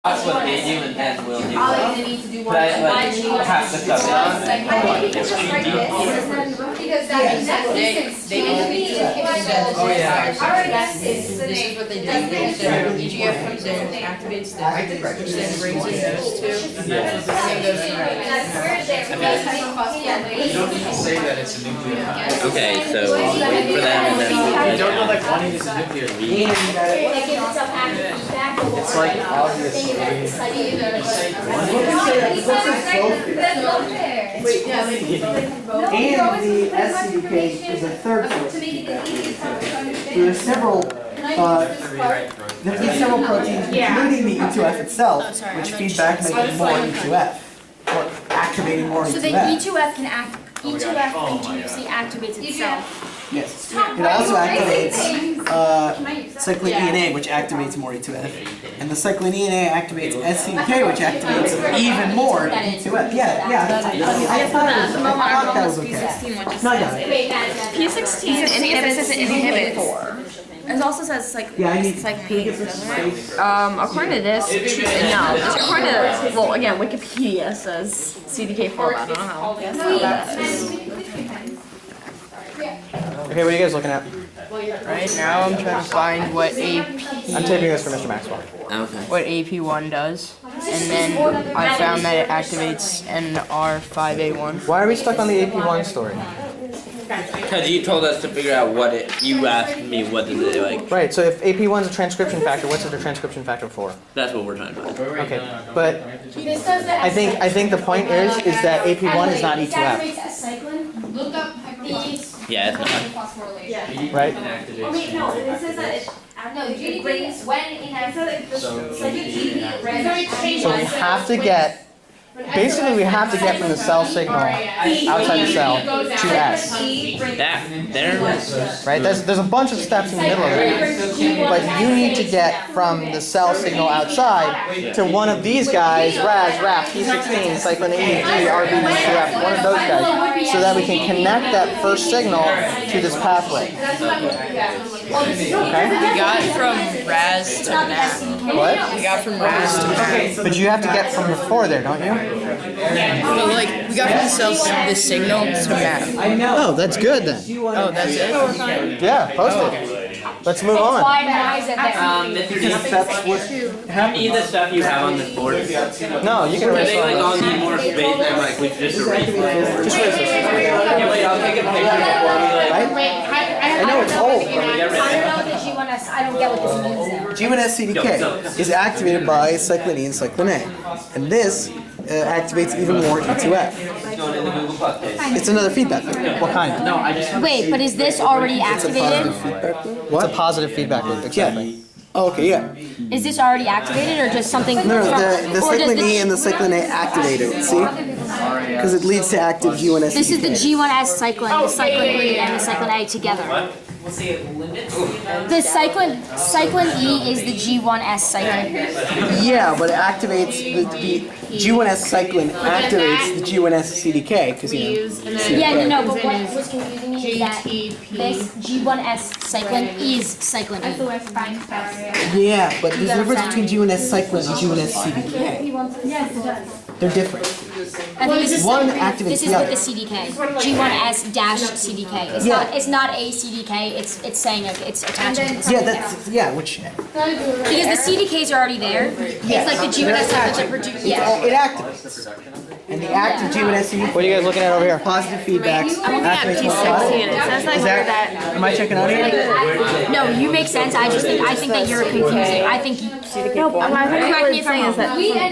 That's what they do, and then we'll do All that. they need to do But I like pass the stuff down. because that Oh yeah. This is what they do. So EGF comes in, activates this, then brings in those two, and goes You don't need to say that it's a nuclear high. Okay, so for that, and You then don't know that quantity is a nuclear lead. It's like obvious. And the SCDK is a third source of feedback. So there's several proteins, including the E2F itself, which feedback making more E2F, or activating more So the E2F. E2F can continuously activates itself. Yes. It also activates cyclin ENA, which activates more E2F. And the cyclin ENA activates SCDK, which activates even more E2F. Yeah. I thought that was okay. No, I got it. P16 inhibits inhibit. It also says like Yeah, I need it's like can we get some space? According to this, no. According to, well, again, Wikipedia says CDK4. I don't know how that is. Okay, what are you guys looking at? Right now, I'm trying to find what I'm taping this for Mr. Maxwell. okay. what AP1 does, and then I found that it activates NR5A1. Why are we stuck on the AP1 story? Because you told us to figure out what it. You asked me what does it like. Right, so if AP1 is a transcription factor, what's it a transcription factor for? That's what we're trying to find. Okay, but I think the point is that AP1 is not E2F, Look up Yeah, it's not. right? no, GDP when it has So we have to get, basically we have to get from the cell signal outside the cell to S, That there. right? There's a bunch of steps in the middle of it, but you need to get from the cell signal outside to one of these guys, RAS, RAP, P16, cyclin E, G, RB, E2F, one of those guys, so that we can connect that first signal to this pathway. Okay? We got from RAS to MAP. What? We got from RAS to MAP. But you have to get from before there, don't you? But like, we got from the signal to MAP. Oh, that's good then. Oh, that's it? Yeah, post it. Let's move on. Mr. D, how many of the stuff you have on this board? No, you can Are erase they like it. all need more space? And I'm like, we should just erase it. Just erase it. Yeah, wait, I'll take a picture before we like. I know it's old. I don't get what this means though. G1SCDK is activated by cyclin E and cyclin A. And this activates even more E2F. It's going in the Google Plus page. It's another feedback loop. What kind? No, I just. Wait, but is this already activated? Feedback loop? It's a positive feedback loop, exactly. Oh, okay, yeah. Is this already activated or just something? No, the or does cyclin E and the cyclin A activate it, see? Because it leads to active G1SCDK. This is the G1S cyclin, the cyclin E and the cyclin A together. The cyclin E is the G1S cyclin. Yeah, but it activates the G1S cyclin activates the G1S CDK because you know. Yeah, no, but what was confusing me is that this G1S cyclin is cyclin E. Yeah, but there's a difference between G1S cyclin and G1S CDK. They're different. I think this is One activates this is the with other. the CDK. G1S dash CDK. It's not a CDK. It's saying it's attaching to the Yeah, CDK. which Because the CDKs are already there. It's like the G1S cyclins are produced. Yeah. it activates. And the active G1S CDK. What are you guys looking at over here? Positive feedbacks activates more P16. positive. It says like Is where that? that. Am I checking out here? No, you make sense. I think that you're confusing. I think No, but I think correct what me it's if I'm saying is wrong. that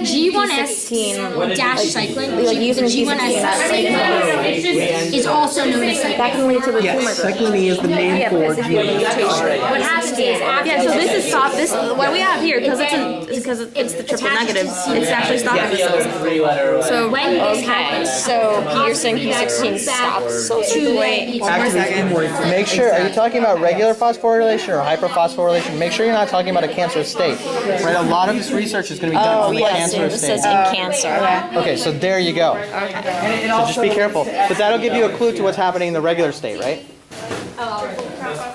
G1S dash cyclin, like using G1S cyclin is also known as cyclin. that can lead to the tumor Yes, growth. cyclin E is the name for G1S. What happens is after Yeah, so this is stop. This what we have here because it's the triple negative. It's actually stopping the cells. So when this happens, so you're saying P16 stops. So wait. Activates even more E2F. Make sure, are you talking about regular phosphorylation or hyperphosphorylation? Make sure you're not talking about a cancerous state. Right, a lot of this research is going to be done on the cancerous It state. says in cancer. Okay, so there you go. So just be careful. But that'll give you a clue to what's happening in the regular state, right?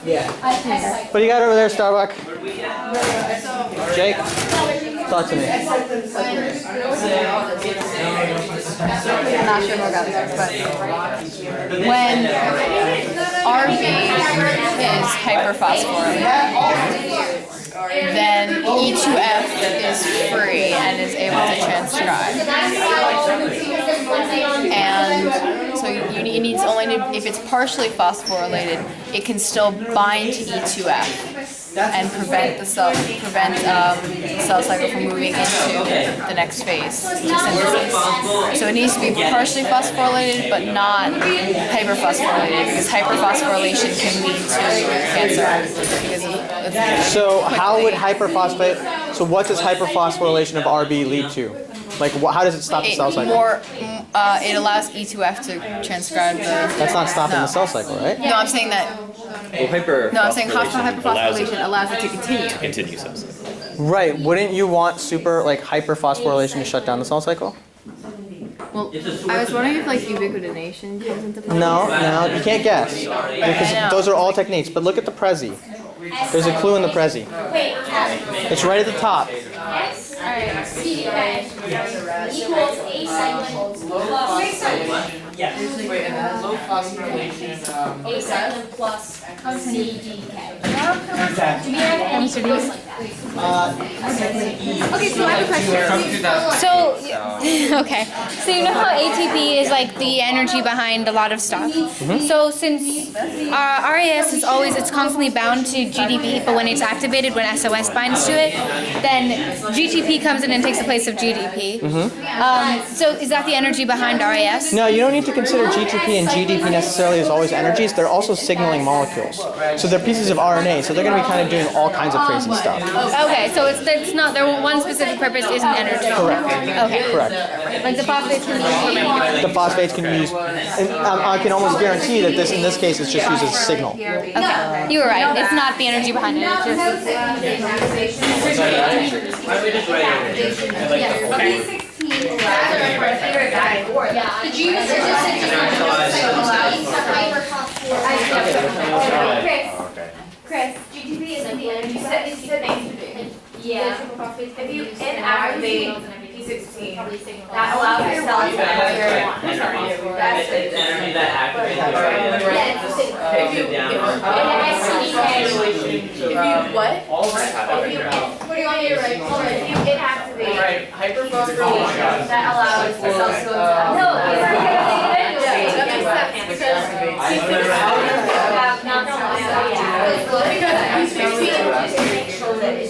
Yeah. What do you got over there, Starbuck? Jake? Talk to me. I'm not sure more about this, but when RB is hyperphosphorylated, then E2F is free and is able to transcribe. And so it needs only to, if it's partially phosphorylated, it can still bind to E2F and prevent the cell cycle from moving into the next phase, to synthesis. So it needs to be partially phosphorylated, but not hyperphosphorylated, because hyperphosphorylation can lead to cancer. So how would hyperphosphate? So what does hyperphosphorylation of RB lead to? Like, how does it stop the cell cycle? It allows E2F to transcribe the. That's not stopping the cell cycle, right? No, I'm saying that. Well, I'm saying hyperphosphorylation allows it to continue. Continue cell cycle. Right. Wouldn't you want hyperphosphorylation to shut down the cell cycle? Well, I was wondering if ubiquitination comes into play. No, you can't guess. Because those are all techniques. But look at the Prezi. There's a clue in the Prezi. It's right at the top. Equals Low phosphorylation. A plus CDK. Okay, so I have a question. So, okay. So you know how ATP is like the energy behind a lot of stuff. So since RAS is it's constantly bound to GDP, but when it's activated, when SOS binds to it, then GTP comes in and takes the place of GDP. So is that the energy behind RAS? No, you don't need to consider GTP and GDP necessarily as always energies. They're also signaling molecules. So they're pieces of RNA. So they're going to be kind of doing all kinds of crazy stuff. Okay, so it's not their one specific purpose isn't energy. Correct. Okay. Correct. Like the phosphates can be. The phosphates can use, and I can almost guarantee that in this case, it's just used as a signal. Okay, you were right. It's not the energy behind it. It's just. The G was Chris, GTP isn't the energy. Yeah. If you inactivate P16, that allows your cells to It's energy that activates What? What do you want me to write? If you inactivate Hyperphosphorylation. that allows the cells to no, That makes sense because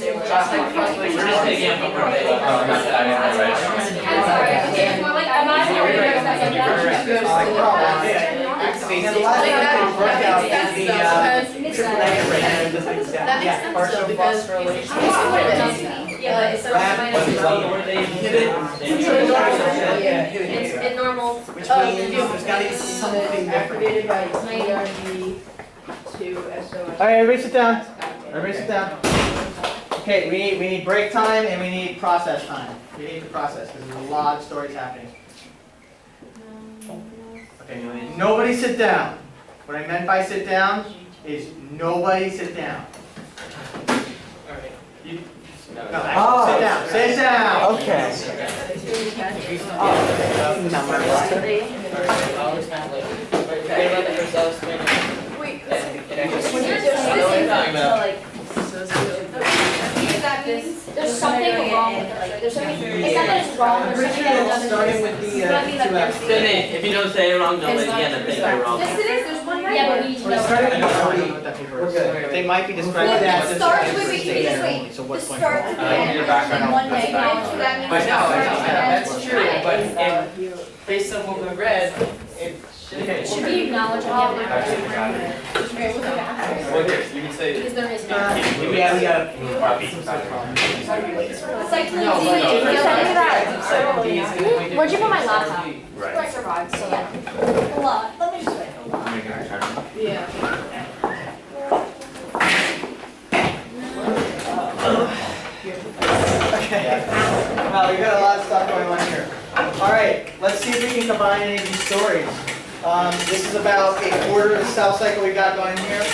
in normal. Which means there's got to be something activated by ERB to SOS. All right, everybody sit down. Everybody sit down. Okay, we need break time and we need process time. We need to process because there's a lot of stories happening. Okay, nobody sit down. What I meant by sit down is nobody sit down. No, actually, sit down. Sit down. Okay. There's something wrong with it. Like, there's something. It's not that it's wrong. There's something that Starting with the If you don't say it wrong, don't let the other think you're wrong. Yes, it is. There's one right. Yeah, but we need to know. We're good. They might be describing that. It starts with wait. So what's going Start with and one negative, so that means. But no, that's true, but based on what we read, it Should we acknowledge all you can say. because there is no. Yeah, we got It's like No, where'd you put my laptop? I survived, so yeah. A lot. Let me just write a lot. Okay. Well, we got a lot of stuff going on here. All right, let's see if we can combine any of these stories. This is about a quarter of the cell cycle we got going here.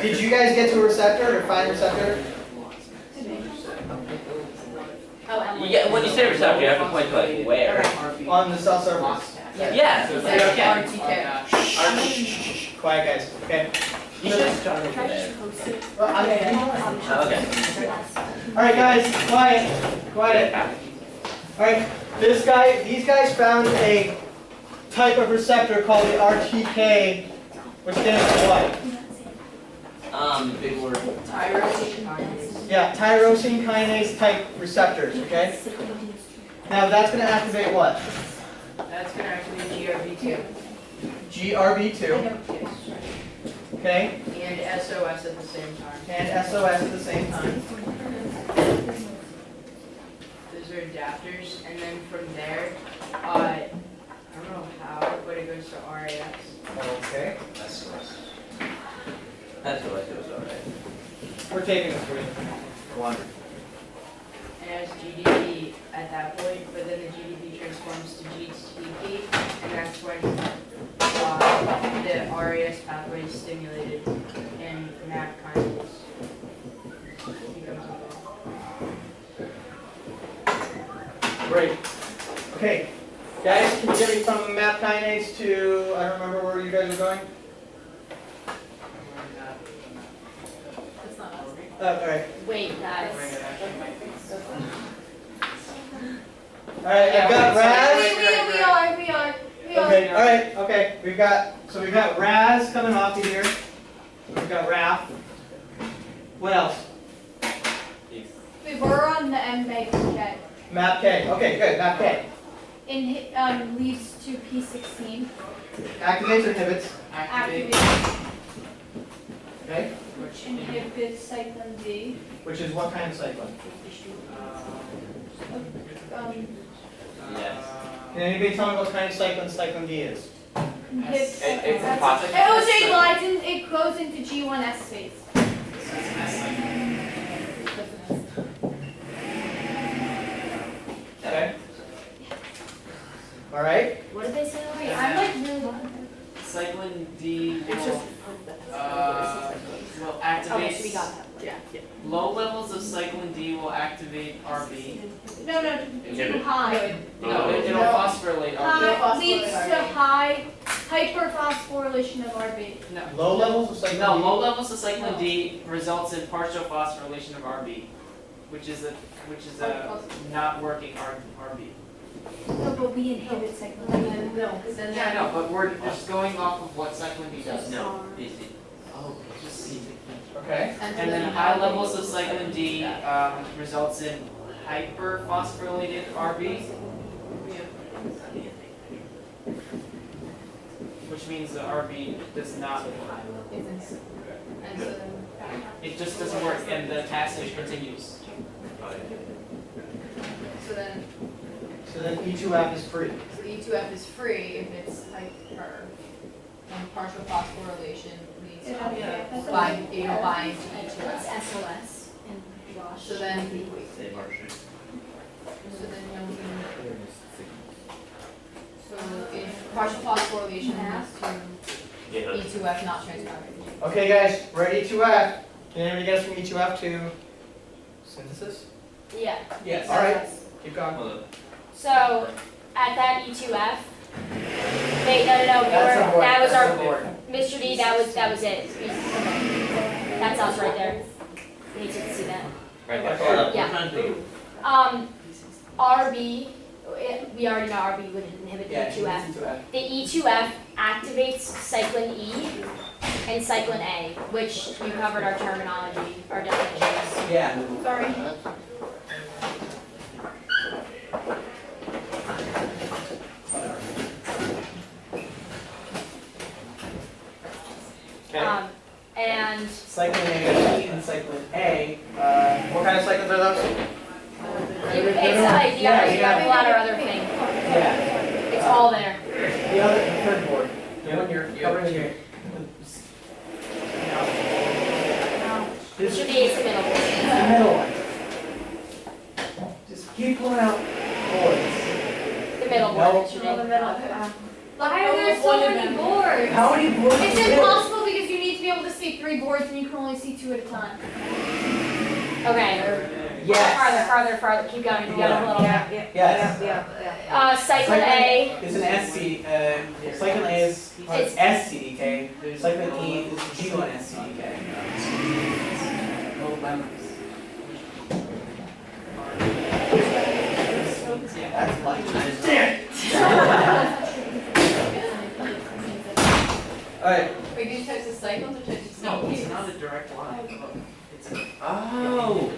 Did you guys get to a receptor or find a receptor? Yeah, when you say receptor, you have to point to like where. On the cell surface. Yeah. So it's Okay. like RTK. Quiet guys. Okay. You should start over there. Well, Okay. All right, guys. Quiet. Quiet. All right. These guys found a type of receptor called the RTK, which stands for what? Big word. Tyrosine kinase. Yeah, tyrosine kinase type receptors. Okay. Now that's going to activate what? That's gonna activate GRB2 GRB2. Okay. and SOS at the same time. And SOS at the same time. Those are adapters, and then from there, I don't know how, but it goes to RAS. Okay. That's what it was alright. We're taking this for you. Go on. And it has GDP at that point, but then the GDP transforms to GTP, and that's when the RAS pathway is stimulated and MAP kinase becomes involved. Great. Okay. Guys, can you get me from MAP kinase to, I don't remember where you guys are going? That's not us. All right. Wait, guys. All right, I've got Raz. We are. Okay, all right, okay. We've got Raz coming off of here. We've got Raph. What else? We were on the MAPK. MAP K. Okay, good. MAP K. Leads to P16. Activates or inhibits? Activates. Okay. Inhibits cyclin D. Which is what kind of cyclin? Yes. Can anybody tell me what kind of cyclin D is? Inhibits. It's a positive. It goes into G1S phase. Okay. All right. What did they say? Wait, I'm like really bummed. Cyclin D will activate. Okay, so we got that. Low levels of cyclin D will activate RB. No, too high. No, it'll phosphorylate RB. High leads to high hyperphosphorylation of RB. Low levels of cyclin No, D. low levels of cyclin D results in partial phosphorylation of RB, which is a not working RB. No, but we inhibit cyclin D. No, Yeah, I know, but we're just going off of what cyclin D does. No, easy. Oh, just see. Okay. And then high levels of cyclin D results in hyperphosphorylated RB, which means the RB does not work. It just doesn't work, and the passage continues. So then, So then E2F is free. so E2F is free if it's hyper, and partial phosphorylation leads to bind to E2F. SOS and wash. So then, Say so if partial phosphorylation leads to E2F not transpiring. Okay, guys, we're at E2F. Can anybody get us from E2F to synthesis? Yeah. Yes. All right. Keep going. Hold up. So at that E2F, wait, no, That's our board. that was That's our board. Mr. D. That was it. That's us right there. You need to see that. Right there. Hold up. Yeah. We're trying to think. RB, we already know RB would inhibit the E2F. E2F. The E2F activates cyclin E and cyclin A, which you covered our terminology, our definitions. Yeah. Sorry. Okay. And Cyclin A and cyclin A. What kind of cyclins are those? it's like you have a lot of other things. Yeah. It's all there. The other, the third board. The one you're covering here. It should be it's the middle. The middle one. Just keep pulling out boards. The middle No. one. It should be. Why are there so many boards? How many boards? It's is there? impossible because you need to be able to see 3 boards and you can only see 2 at a time. Okay. Yes. Farther, keep going, a little bit. Yes. Cyclin A, Is an SC. Cyclin A is SCDK. Cyclin E is G1 SCDK. That's like. Alright. Wait, these types of cyclones or types of No, it's not a direct line. It's a, Oh,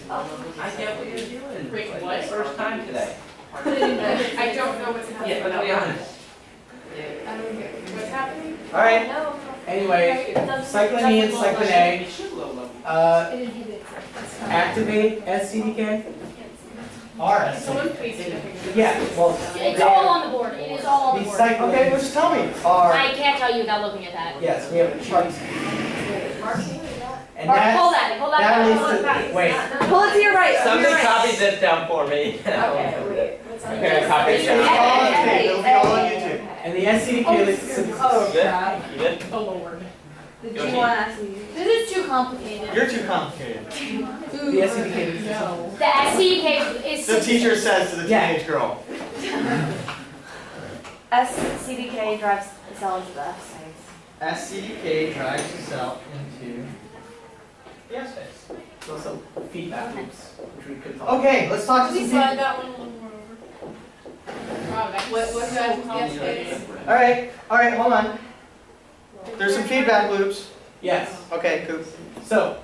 I get what you're doing. Wait, Like, what? First time today. I don't know what's happening. Yeah, but be honest. I don't get what's happening. Alright. no. Anyway, Cyclin E and Cyclin A it should low level. It inhibits it. activate SCDK. R. Someone please do. Yeah, well. It's all on the board, it is all on the These board. cyclin Okay, well just tell me. are. I can't tell you without looking at that. Yes, we have a chart. And Or that, pull that that back. leads to, wait, Pull it to your right. Somebody copy this down for me. Okay, copy it It'll be down. all on tape. It'll be all on YouTube. and the SCDK leads to. Good? You good? Oh Lord. This is too complicated. You're too complicated. The SCDK leads to. The SCK is. The teacher says to the Yeah. teenage girl. SCDK drives the cell into the F space. SCDK drives the cell into the S phase. So some feedback loops, which we could talk. Okay, let's talk to some people. that one a little more over. What's that? Yes, Alright, hold on. There's some feedback loops. Yes. Okay, cool. So,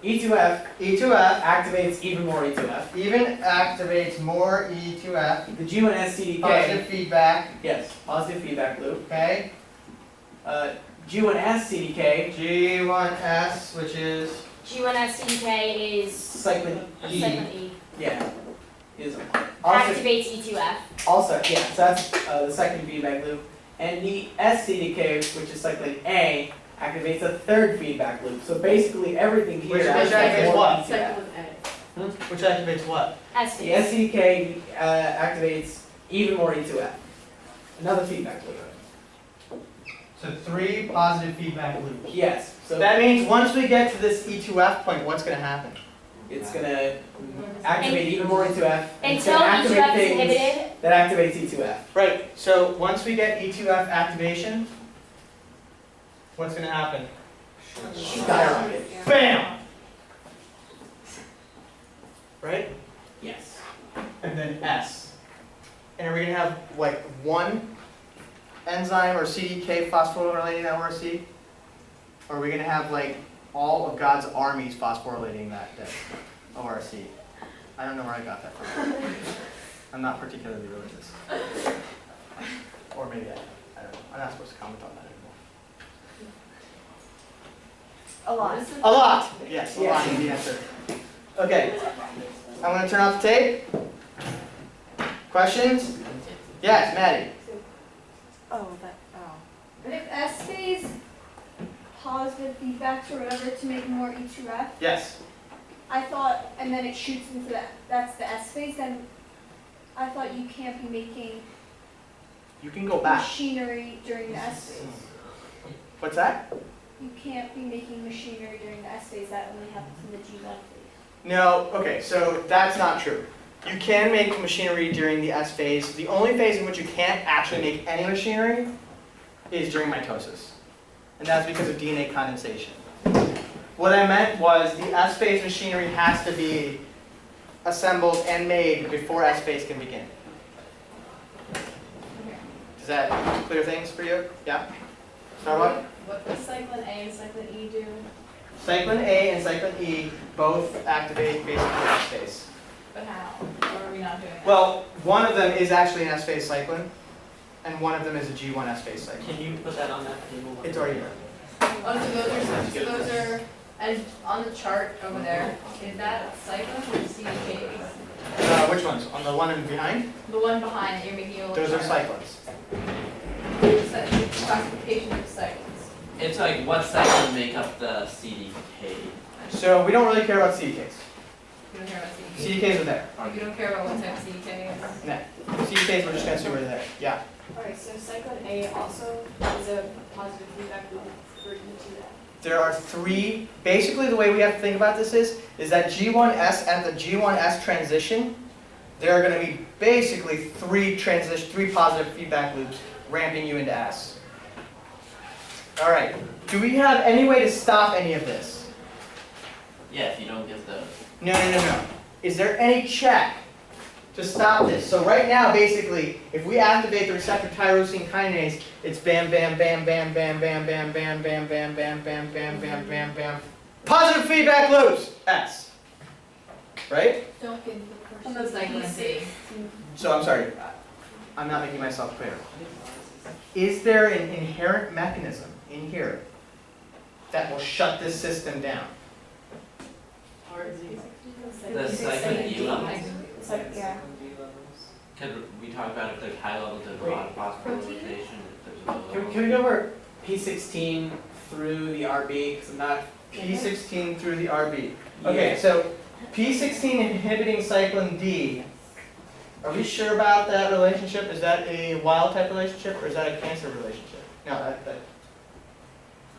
E2F E2F activates even more E2F. even activates more E2F. The G1 SCDK. Positive feedback. Yes, positive feedback loop. Okay. G1S CDK. G1S, which is G1 SCK is Cyclin E. cyclin E. Yeah. Is also, Activates E2F. also, yeah, so that's the second feedback loop. And the SCDK, which is cyclin A, activates a third feedback loop. So basically everything here Which activates activates more what? E2F. which activates what? S The SCDK activates even more E2F. Another feedback loop. So 3 positive feedback loops. Yes. So That means once we get to this E2F point, what's going to happen? it's gonna activate even more E2F. and it's Until gonna activate E2F is things inhibited, that activates E2F. Right, so once we get E2F activation, what's going to happen? Skyrocket. BAM! Right? Yes. And then S. And are we going to have like one enzyme or CDK phosphorylating that ORC? Or are we going to have like all of God's armies phosphorylating that ORC? I don't know where I got that from. I'm not particularly religious. Or maybe I don't know. I'm not supposed to comment on that anymore. a lot. A lot! Yes, a lot is the answer. Okay, I'm going to turn off the tape. Questions? Yes, Maddie. If S phase positive feedbacks or whatever to make more E2F, Yes. I thought, and then it shoots into that, that's the S phase, then I thought you can't be making You can go back. machinery during the S phase. What's that? You can't be making machinery during the S phase, that only happens in the G1 phase. No, okay, so that's not true. You can make machinery during the S phase. The only phase in which you can't actually make any machinery is during mitosis. And that's because of DNA condensation. What I meant was the S phase machinery has to be assembled and made before S phase can begin. Does that clear things for you? Yeah? Starbuck? What does cyclin A and cyclin E do? Cyclin A and cyclin E both activate basically S phase. But how? Or are we not doing that? Well, one of them is actually an S phase cyclin, and one of them is a G1 S phase cyclin. Can you put that on that table? It's already there. Oh, so those are, and on the chart over there, is that cyclin or CDKs? Which ones? On the one in behind? The one behind that you're making a little Those are chart. cyclins. Classification of cyclins. It's like what cycle make up the CDK? So we don't really care about CDKs. You don't care about CDKs? CDKs are there. You don't care about what type of CDK is? No. CDKs we're just going to assume are there. Yeah. Alright, so cyclin A also is a positive feedback loop for E2F. there are three, basically the way we have to think about this is that G1S, at the G1S transition, there are going to be basically three positive feedback loops ramping you into S. All right, do we have any way to stop any of this? Yeah, if you don't get the. No. Is there any check to stop this? So right now, basically, if we activate the receptor tyrosine kinase, it's bam, bam, bam, bam, bam, bam, bam, bam, bam, bam, bam, bam, bam, bam, bam, bam. Positive feedback loops, S. Right? Don't get the On the cyclin D. So I'm sorry, I'm not making myself clear. Is there an inherent mechanism in here that will shut this system down? The cyclin D levels. Yeah. Could we talk about if there's high levels of phosphorylation, if there's low levels? Can we go over P16 through the RB? Because I'm not. P16 through the RB. Okay, so P16 inhibiting cyclin D. Are we sure about that relationship? Is that a wild type relationship or is that a cancer relationship? No,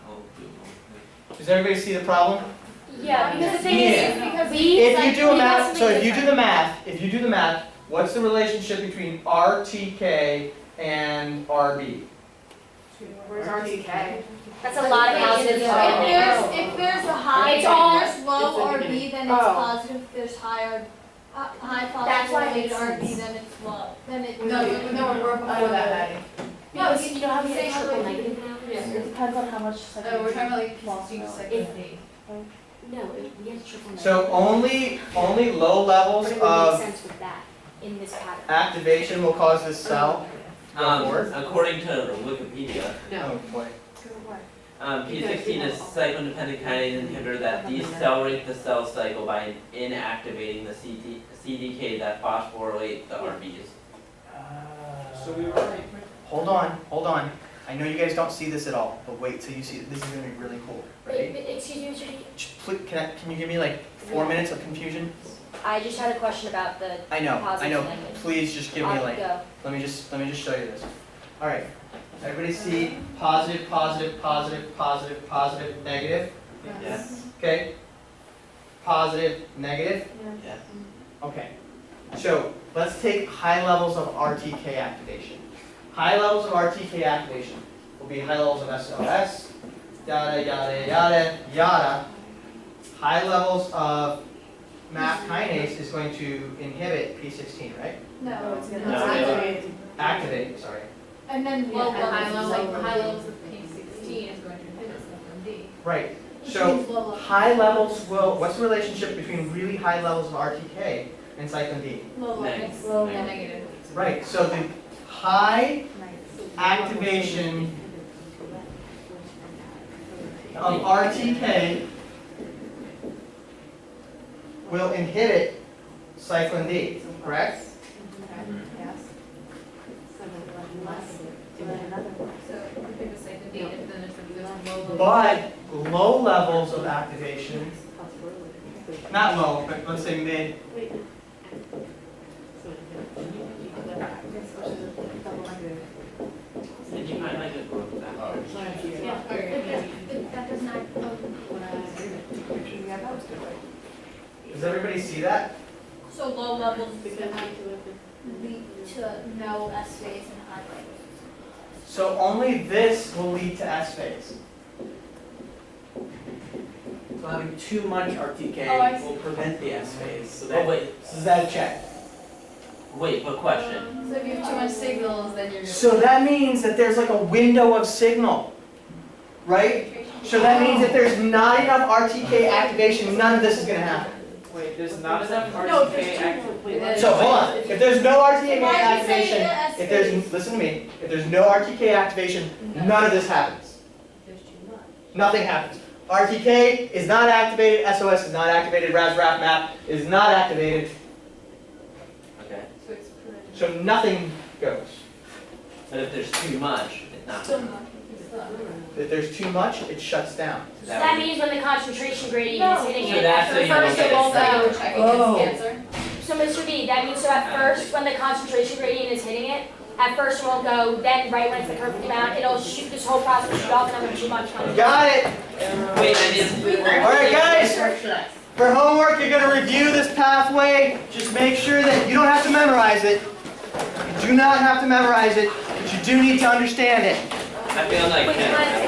Oh, does everybody see the problem? Yeah, because the thing is, If you do a math, so if you do the math, what's the relationship between RTK and RB? Where's RTK? That's a lot of positives. If there's a high, It's all- if there's low RB, then it's positive. If there's high That's why it phosphorylated makes RB, sense. then it's low. Then it. No, we're before that, Maddie. No, you know how we get triple negative now? Yeah. It depends on how much. We're talking about like P16 cyclin D. No, we have triple negative. So only low levels But it would make of sense with that, in this pattern. activation will cause this cell to go forward. According to Wikipedia, Oh boy. P16 is cyclin-dependent kinase inhibitor that decelerates the cell cycle by inactivating the CDK that phosphorylate the RBs. So we were right. Hold on. I know you guys don't see this at all, but wait till you see it. This is gonna be really cool. Ready? Excuse me, Mr. D. Please, can you give me like 4 minutes of confusion? I just had a question about the I know. positive and negative. Please just give me I'll like. go. Let me just show you this. All right. Everybody see positive, positive, positive, positive, positive, negative. Yes. Okay. Positive, negative. Yes. Okay. So let's take high levels of RTK activation. High levels of RTK activation will be high levels of SOS, yada, yada, yada, yada. High levels of MAP kinase is going to inhibit P16, right? No, it's No, gonna Activate, sorry. And then low High levels. levels of P16 is going to inhibit cyclin D. Right. Which So means low levels. high levels will, what's the relationship between really high levels of RTK and cyclin D? Low Next. levels. And negative. Right, so the high activation of RTK will inhibit cyclin D, correct? So inhibit cyclin D, if then there's low level. But low levels of activation, not low, but let's say mid, Did you find like a group that? That does not. does everybody see that? So low levels lead to no S phase and high levels. So only this will lead to S phase. So having too much RTK Oh, I see. will prevent the S phase. So Oh that wait, is that a check? Wait, but question. So if you have too much signals, then you're. So that means that there's like a window of signal, right? So that means if there's not enough RTK activation, none of this is going to happen. wait, there's not enough No, RTK there's activation. So hold on, if there's no RTK Why are you saying activation, the S if there's, listen to me, if there's no RTK activation, none of this happens. Nothing happens. RTK is not activated, SOS is not activated, RAS-RAF map is not activated, Okay. So it's prevented. so nothing goes. But if there's too much, it's not. Still not. If there's too much, it shuts down. So that means when the concentration gradient is hitting So it. that's how you First look of all, at it. we're checking Oh. his cancer. So Mr. B, that means so at first, when the concentration gradient is hitting it, at first it won't go, then right when it's the perfect amount, it'll shoot, this whole process will shoot off and I'm gonna too much concentration. Got it. Wait, I didn't. Alright guys, for homework you're going to review this pathway. Just make sure that you don't have to memorize it. You do not have to memorize it, but you do need to understand it. I feel like.